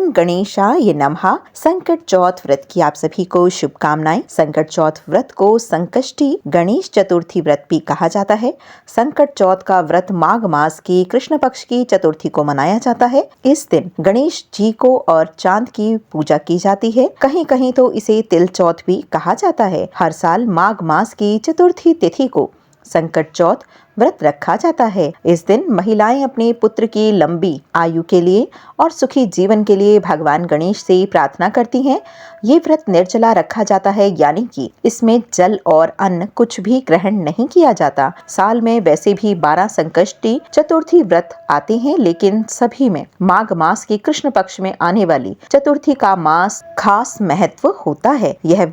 ओम गणेशाय नमः। संकट चौथ व्रत की आप सभी को शुभकामनाएं। संकट चौथ व्रत को संकष्टी गणेश चतुर्थी व्रत भी कहा जाता है। संकट चौथ का व्रत माघ मास की कृष्ण पक्ष की चतुर्थी को मनाया जाता है। इस दिन गणेश जी को और चांद की पूजा की जाती है। कहीं कहीं तो इसे तिल चौथ भी कहा जाता है। हर साल माघ मास की चतुर्थी तिथि को संकट चौथ व्रत रखा जाता है। इस दिन महिलाएं अपने पुत्र की लंबी आयु के लिए और सुखी जीवन के लिए भगवान गणेश से प्रार्थना करती हैं। ये व्रत निर्जला रखा जाता है, यानी कि इसमें जल और अन्न कुछ भी ग्रहण नहीं किया जाता। साल में वैसे भी 12 संकष्टी चतुर्थी व्रत आते हैं, लेकिन सभी में माघ मास की कृष्ण पक्ष में आने वाली चतुर्थी का मास खास महत्व होता है। यह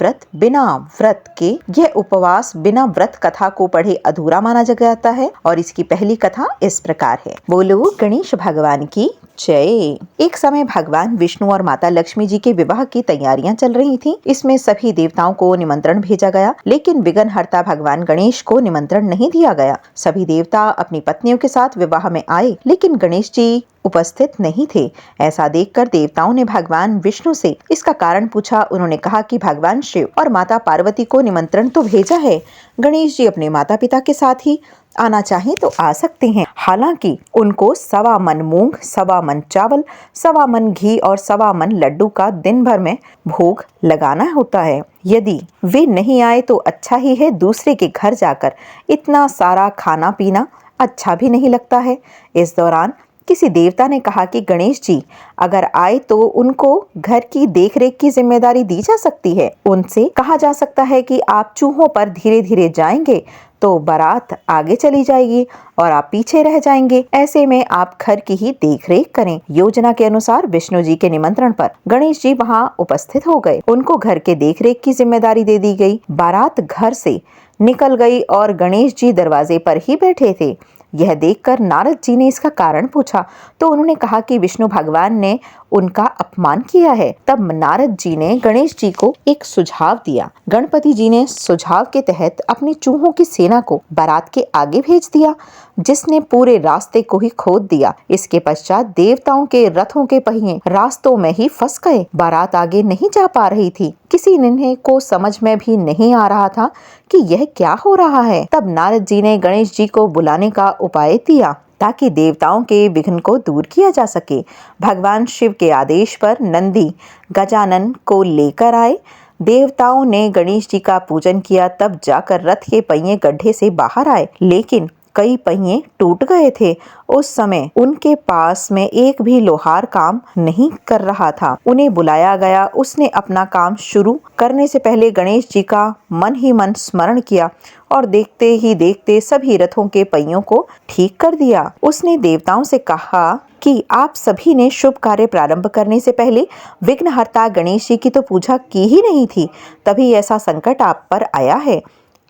उपवास बिना व्रत कथा को पढ़े अधूरा माना जाता है और इसकी पहली कथा इस प्रकार है। बोलो गणेश भगवान की जय। एक समय भगवान विष्णु और माता लक्ष्मी जी के विवाह की तैयारियां चल रही थीं। इसमें सभी देवताओं को निमंत्रण भेजा गया, लेकिन विघ्नहर्ता भगवान गणेश को निमंत्रण नहीं दिया गया। सभी देवता अपनी पत्नियों के साथ विवाह में आए, लेकिन गणेश जी उपस्थित नहीं थे। ऐसा देखकर देवताओं ने भगवान विष्णु से इसका कारण पूछा। उन्होंने कहा कि भगवान शिव और माता पार्वती को निमंत्रण तो भेजा है, गणेश जी अपने माता पिता के साथ ही आना चाहें तो आ सकते हैं। हालांकि उनको 1.25 मन मूंग, 1.25 मन चावल, 1.25 मन घी और 1.25 मन लड्डू का दिन भर में भोग लगाना होता है। यदि वे नहीं आए तो अच्छा ही है, दूसरे के घर जाकर इतना सारा खाना पीना अच्छा भी नहीं लगता है। इस दौरान किसी देवता ने कहा कि गणेश जी अगर आए तो उनको घर की देखरेख की जिम्मेदारी दी जा सकती है। उनसे कहा जा सकता है कि आप चूहों पर धीरे धीरे जाएंगे तो बारात आगे चली जाएगी और आप पीछे रह जाएंगे। ऐसे में आप घर की ही देखरेख करें। योजना के अनुसार विष्णु जी के निमंत्रण पर गणेश जी वहां उपस्थित हो गए। उनको घर के देखरेख की जिम्मेदारी दे दी गई। बारात घर से निकल गई और गणेश जी दरवाजे पर ही बैठे थे। यह देखकर नारद जी ने इसका कारण पूछा तो उन्होंने कहा कि विष्णु भगवान ने उनका अपमान किया है। तब नारद जी ने गणेश जी को एक सुझाव दिया। गणपति जी ने सुझाव के तहत अपनी चूहों की सेना को बारात के आगे भेज दिया, जिसने पूरे रास्ते को ही खोद दिया। इसके पश्चात देवताओं के रथों के पहिए रास्तों में ही फंस गए। बारात आगे नहीं जा पा रही थी। किसी ने को समझ में भी नहीं आ रहा था कि यह क्या हो रहा है। तब नारद जी ने गणेश जी को बुलाने का उपाय दिया ताकि देवताओं के विघ्न को दूर किया जा सके। भगवान शिव के आदेश पर नंदी गजानन को लेकर आए। देवताओं ने गणेश जी का पूजन किया, तब जाकर रथ के पहिए गड्ढे से बाहर आए, लेकिन कई पहिए टूट गए थे। उस समय उनके पास में एक भी लोहार काम नहीं कर रहा था। उन्हें बुलाया गया। उसने अपना काम शुरू करने से पहले गणेश जी का मन ही मन स्मरण किया और देखते ही देखते सभी रथों के पहियों को ठीक कर दिया। उसने देवताओं से कहा कि आप सभी ने शुभ कार्य प्रारंभ करने से पहले विघ्नहर्ता गणेश जी की तो पूजा की ही नहीं थी, तभी ऐसा संकट आप पर आया है।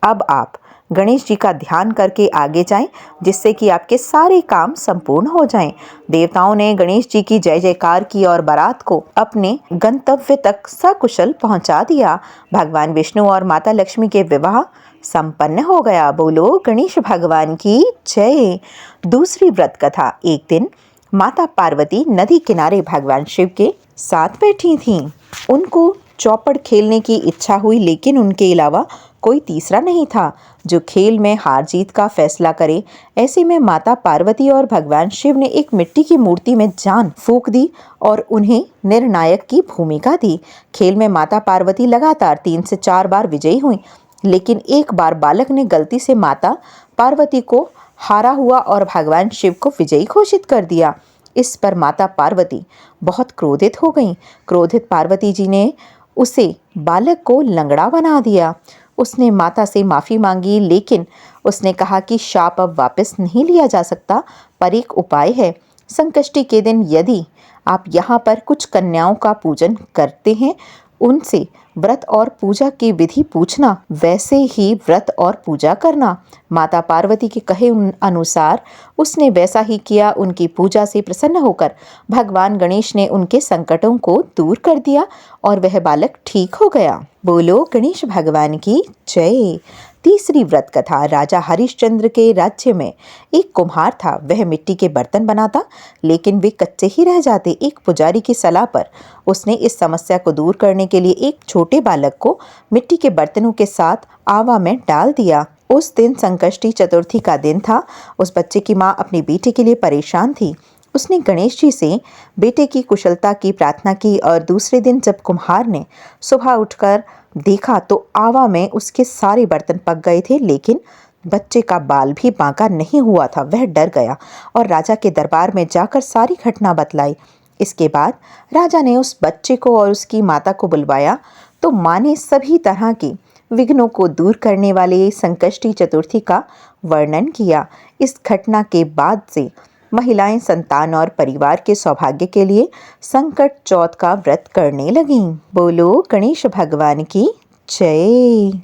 अब आप गणेश जी का ध्यान करके आगे जाएं, जिससे कि आपके सारे काम संपूर्ण हो जाएं। देवताओं ने गणेश जी की जय जयकार की और बारात को अपने गंतव्य तक सकुशल पहुंचा दिया। भगवान विष्णु और माता लक्ष्मी के विवाह संपन्न हो गया। बोलो गणेश भगवान की जय। दूसरी व्रत कथा। एक दिन माता पार्वती नदी किनारे भगवान शिव के साथ बैठी थीं। उनको चौपड़ खेलने की इच्छा हुई, लेकिन उनके अलावा कोई तीसरा नहीं था जो खेल में हार जीत का फैसला करे। ऐसे में माता पार्वती और भगवान शिव ने एक मिट्टी की मूर्ति में जान फूंक दी और उन्हें निर्णायक की भूमिका दी। खेल में माता पार्वती लगातार 3 से 4 बार विजयी हुई, लेकिन एक बार बालक ने गलती से माता पार्वती को हारा हुआ और भगवान शिव को विजयी घोषित कर दिया। इस पर माता पार्वती बहुत क्रोधित हो गईं। क्रोधित पार्वती जी ने उसे बालक को लंगड़ा बना दिया। उसने माता से माफी मांगी, लेकिन उसने कहा कि शाप अब वापस नहीं लिया जा सकता, पर एक उपाय है। संकष्टी के दिन यदि आप यहाँ पर कुछ कन्याओं का पूजन करते हैं, उनसे व्रत और पूजा की विधि पूछना, वैसे ही व्रत और पूजा करना। माता पार्वती के कहे अनुसार उसने वैसा ही किया। उनकी पूजा से प्रसन्न होकर भगवान गणेश ने उनके संकटों को दूर कर दिया और वह बालक ठीक हो गया। बोलो गणेश भगवान की जय। तीसरी व्रत कथा। राजा हरिश्चंद्र के राज्य में एक कुम्हार था। वह मिट्टी के बर्तन बनाता, लेकिन वे कच्चे ही रह जाते। एक पुजारी की सलाह पर उसने इस समस्या को दूर करने के लिए एक छोटे बालक को मिट्टी के बर्तनों के साथ आवा में डाल दिया। उस दिन संकष्टी चतुर्थी का दिन था। उस बच्चे की माँ अपनी बेटे के लिए परेशान थी। उसने गणेश जी से बेटे की कुशलता की प्रार्थना की और दूसरे दिन जब कुम्हार ने सुबह उठकर देखा तो आवा में उसके सारे बर्तन पक गए थे, लेकिन बच्चे का बाल भी बांका नहीं हुआ था। वह डर गया और राजा के दरबार में जाकर सारी घटना बतलाई। इसके बाद राजा ने उस बच्चे को और उसकी माता को बुलवाया तो माँ ने सभी तरह की विघ्नों को दूर करने वाले संकष्टी चतुर्थी का वर्णन किया। इस घटना के बाद से महिलाएं संतान और परिवार के सौभाग्य के लिए संकट चौथ का व्रत करने लगीं। बोलो गणेश भगवान की जय।